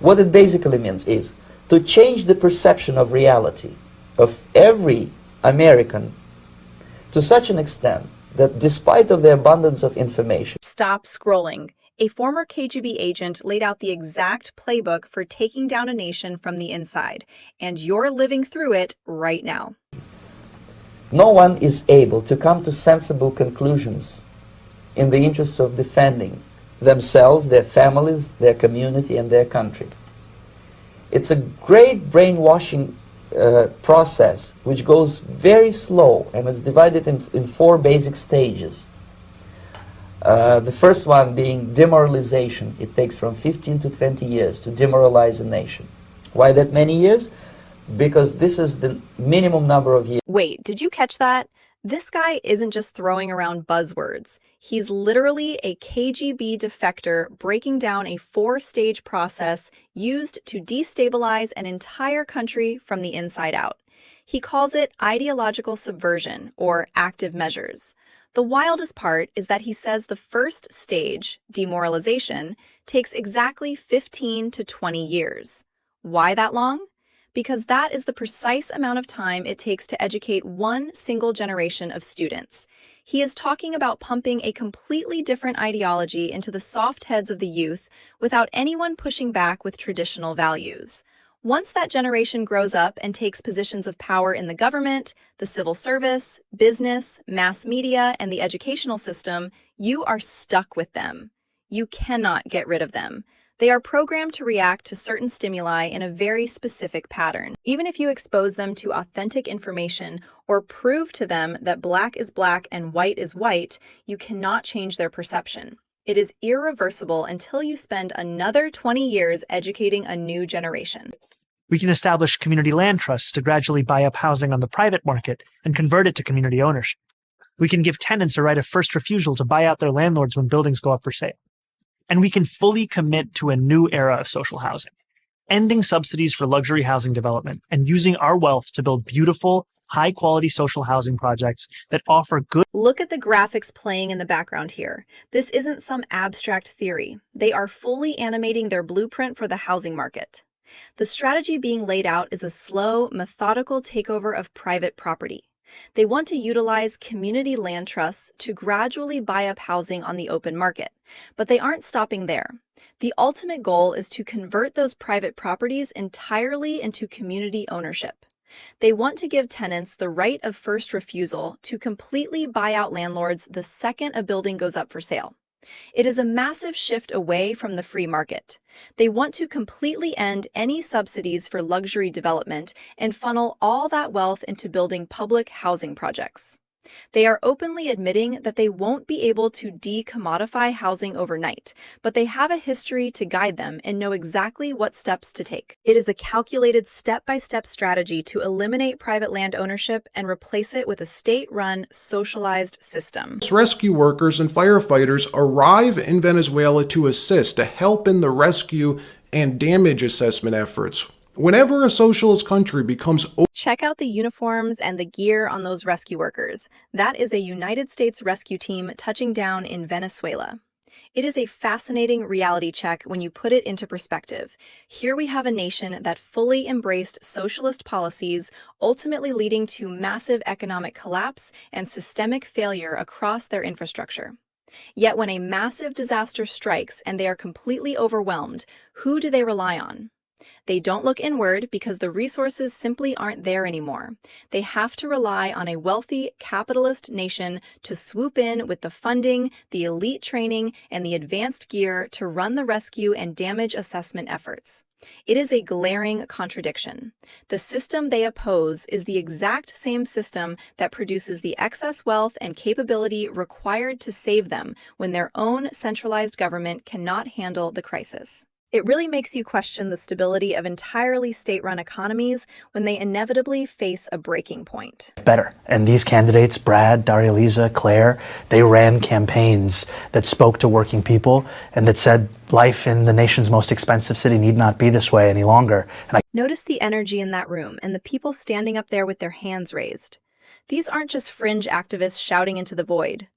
What it basically means is to change the perception of reality of every American to such an extent that despite of the abundance of information. Stop scrolling. A former KGB agent laid out the exact playbook for taking down a nation from the inside, and you're living through it right now. No one is able to come to sensible conclusions in the interests of defending themselves, their families, their community, and their country. It's a great brainwashing process which goes very slow, and it's divided in 4 basic stages. The first one being demoralization. It takes from 15 to 20 years to demoralize a nation. Why that many years? Because this is the minimum number of years. Wait, did you catch that? This guy isn't just throwing around buzzwords. He's literally a KGB defector breaking down a 4-stage process used to destabilize an entire country from the inside out. He calls it ideological subversion, or active measures. The wildest part is that he says the first stage, demoralization, takes exactly 15 to 20 years. Why that long? Because that is the precise amount of time it takes to educate one single generation of students. He is talking about pumping a completely different ideology into the soft heads of the youth without anyone pushing back with traditional values. Once that generation grows up and takes positions of power in the government, the civil service, business, mass media, and the educational system, you are stuck with them. You cannot get rid of them. They are programmed to react to certain stimuli in a very specific pattern. Even if you expose them to authentic information or prove to them that black is black and white is white, you cannot change their perception. It is irreversible until you spend another 20 years educating a new generation. We can establish community land trusts to gradually buy up housing on the private market and convert it to community ownership. We can give tenants a right of first refusal to buy out their landlords when buildings go up for sale. And we can fully commit to a new era of social housing, ending subsidies for luxury housing development and using our wealth to build beautiful, high-quality social housing projects that offer good. Look at the graphics playing in the background here. This isn't some abstract theory. They are fully animating their blueprint for the housing market. The strategy being laid out is a slow, methodical takeover of private property. They want to utilize community land trusts to gradually buy up housing on the open market, but they aren't stopping there. The ultimate goal is to convert those private properties entirely into community ownership. They want to give tenants the right of first refusal to completely buy out landlords the second a building goes up for sale. It is a massive shift away from the free market. They want to completely end any subsidies for luxury development and funnel all that wealth into building public housing projects. They are openly admitting that they won't be able to de-commodify housing overnight, but they have a history to guide them and know exactly what steps to take. It is a calculated step-by-step strategy to eliminate private land ownership and replace it with a state-run, socialized system. Rescue workers and firefighters arrive in Venezuela to assist, to help in the rescue and damage assessment efforts. Whenever a socialist country becomes... Check out the uniforms and the gear on those rescue workers. That is a United States rescue team touching down in Venezuela. It is a fascinating reality check when you put it into perspective. Here we have a nation that fully embraced socialist policies, ultimately leading to massive economic collapse and systemic failure across their infrastructure. Yet when a massive disaster strikes and they are completely overwhelmed, who do they rely on? They don't look inward because the resources simply aren't there anymore. They have to rely on a wealthy, capitalist nation to swoop in with the funding, the elite training, and the advanced gear to run the rescue and damage assessment efforts. It is a glaring contradiction. The system they oppose is the exact same system that produces the excess wealth and capability required to save them when their own centralized government cannot handle the crisis. It really makes you question the stability of entirely state-run economies when they inevitably face a breaking point. Better. And these candidates, Brad, Daria Lisa, Claire, they ran campaigns that spoke to working people and that said life in the nation's most expensive city need not be this way any longer. Notice the energy in that room and the people standing up there with their hands raised. These aren't just fringe activists shouting into the void.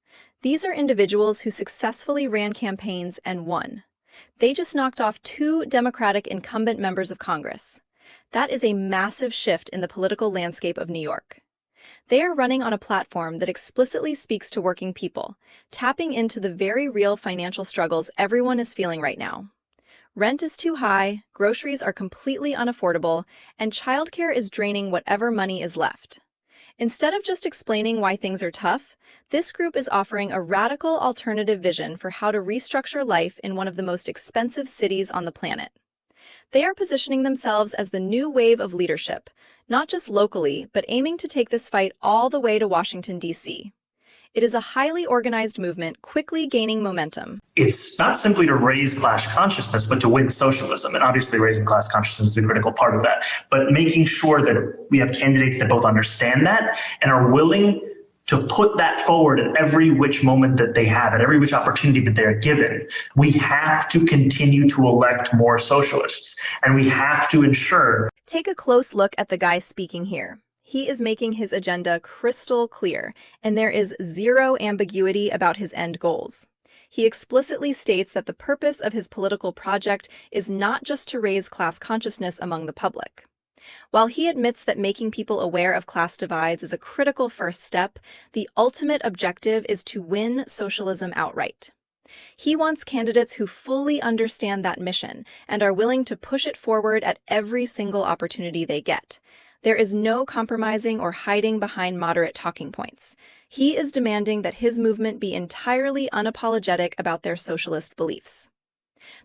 These are individuals who successfully ran campaigns and won. They just knocked off 2 Democratic incumbent members of Congress. That is a massive shift in the political landscape of New York. They are running on a platform that explicitly speaks to working people, tapping into the very real financial struggles everyone is feeling right now. Rent is too high, groceries are completely unaffordable, and childcare is draining whatever money is left. Instead of just explaining why things are tough, this group is offering a radical alternative vision for how to restructure life in one of the most expensive cities on the planet. They are positioning themselves as the new wave of leadership, not just locally, but aiming to take this fight all the way to Washington, D.C. It is a highly organized movement quickly gaining momentum. It's not simply to raise class consciousness, but to win socialism. And obviously raising class consciousness is a critical part of that. But making sure that we have candidates that both understand that and are willing to put that forward at every which moment that they have, at every which opportunity that they're given. We have to continue to elect more socialists, and we have to ensure. Take a close look at the guy speaking here. He is making his agenda crystal clear, and there is zero ambiguity about his end goals. He explicitly states that the purpose of his political project is not just to raise class consciousness among the public. While he admits that making people aware of class divides is a critical first step, the ultimate objective is to win socialism outright. He wants candidates who fully understand that mission and are willing to push it forward at every single opportunity they get. There is no compromising or hiding behind moderate talking points. He is demanding that his movement be entirely unapologetic about their socialist beliefs.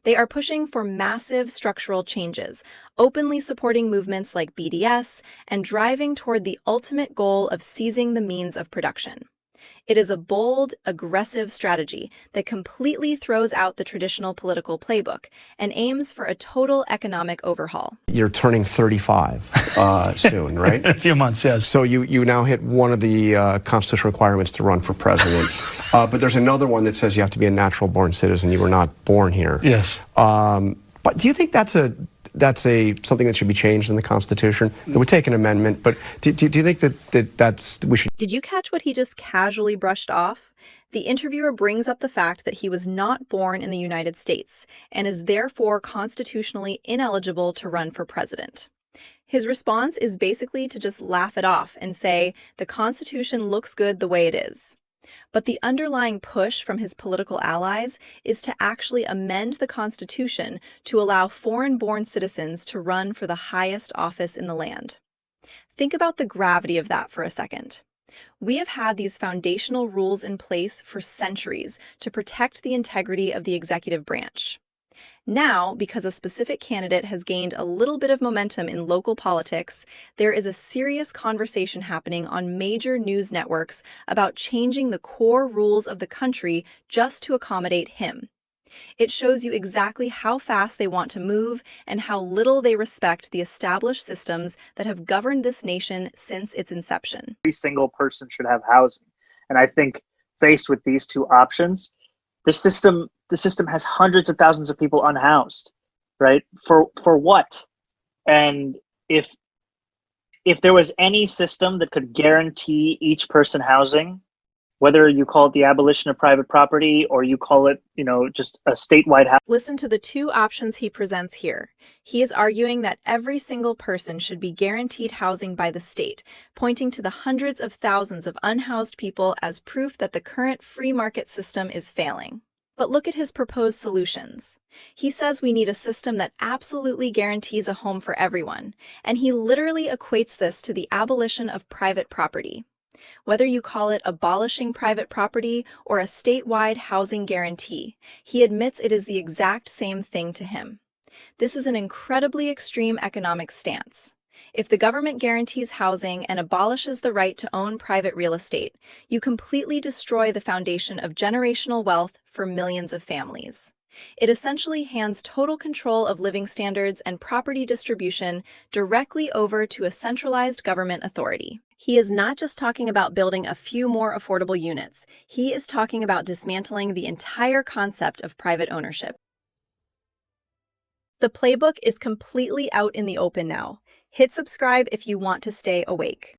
They are pushing for massive structural changes, openly supporting movements like BDS, and driving toward the ultimate goal of seizing the means of production. It is a bold, aggressive strategy that completely throws out the traditional political playbook and aims for a total economic overhaul. You're turning 35 soon, right? In a few months, yes. So you now hit one of the constitutional requirements to run for president. But there's another one that says you have to be a natural-born citizen. You were not born here. Yes. But do you think that's something that should be changed in the Constitution? It would take an amendment, but do you think that we should? Did you catch what he just casually brushed off? The interviewer brings up the fact that he was not born in the United States and is therefore constitutionally ineligible to run for president. His response is basically to just laugh it off and say, the Constitution looks good the way it is. But the underlying push from his political allies is to actually amend the Constitution to allow foreign-born citizens to run for the highest office in the land. Think about the gravity of that for a second. We have had these foundational rules in place for centuries to protect the integrity of the executive branch. Now, because a specific candidate has gained a little bit of momentum in local politics, there is a serious conversation happening on major news networks about changing the core rules of the country just to accommodate him. It shows you exactly how fast they want to move and how little they respect the established systems that have governed this nation since its inception. Every single person should have housing. And I think faced with these two options, the system has hundreds of thousands of people unhoused, right? For what? And if there was any system that could guarantee each person housing, whether you call it the abolition of private property or you call it, just a statewide house. Listen to the two options he presents here. He is arguing that every single person should be guaranteed housing by the state, pointing to the hundreds of thousands of unhoused people as proof that the current free market system is failing. But look at his proposed solutions. He says we need a system that absolutely guarantees a home for everyone, and he literally equates this to the abolition of private property. Whether you call it abolishing private property or a statewide housing guarantee, he admits it is the exact same thing to him. This is an incredibly extreme economic stance. If the government guarantees housing and abolishes the right to own private real estate, you completely destroy the foundation of generational wealth for millions of families. It essentially hands total control of living standards and property distribution directly over to a centralized government authority. He is not just talking about building a few more affordable units. He is talking about dismantling the entire concept of private ownership. The playbook is completely out in the open now. Hit subscribe if you want to stay awake.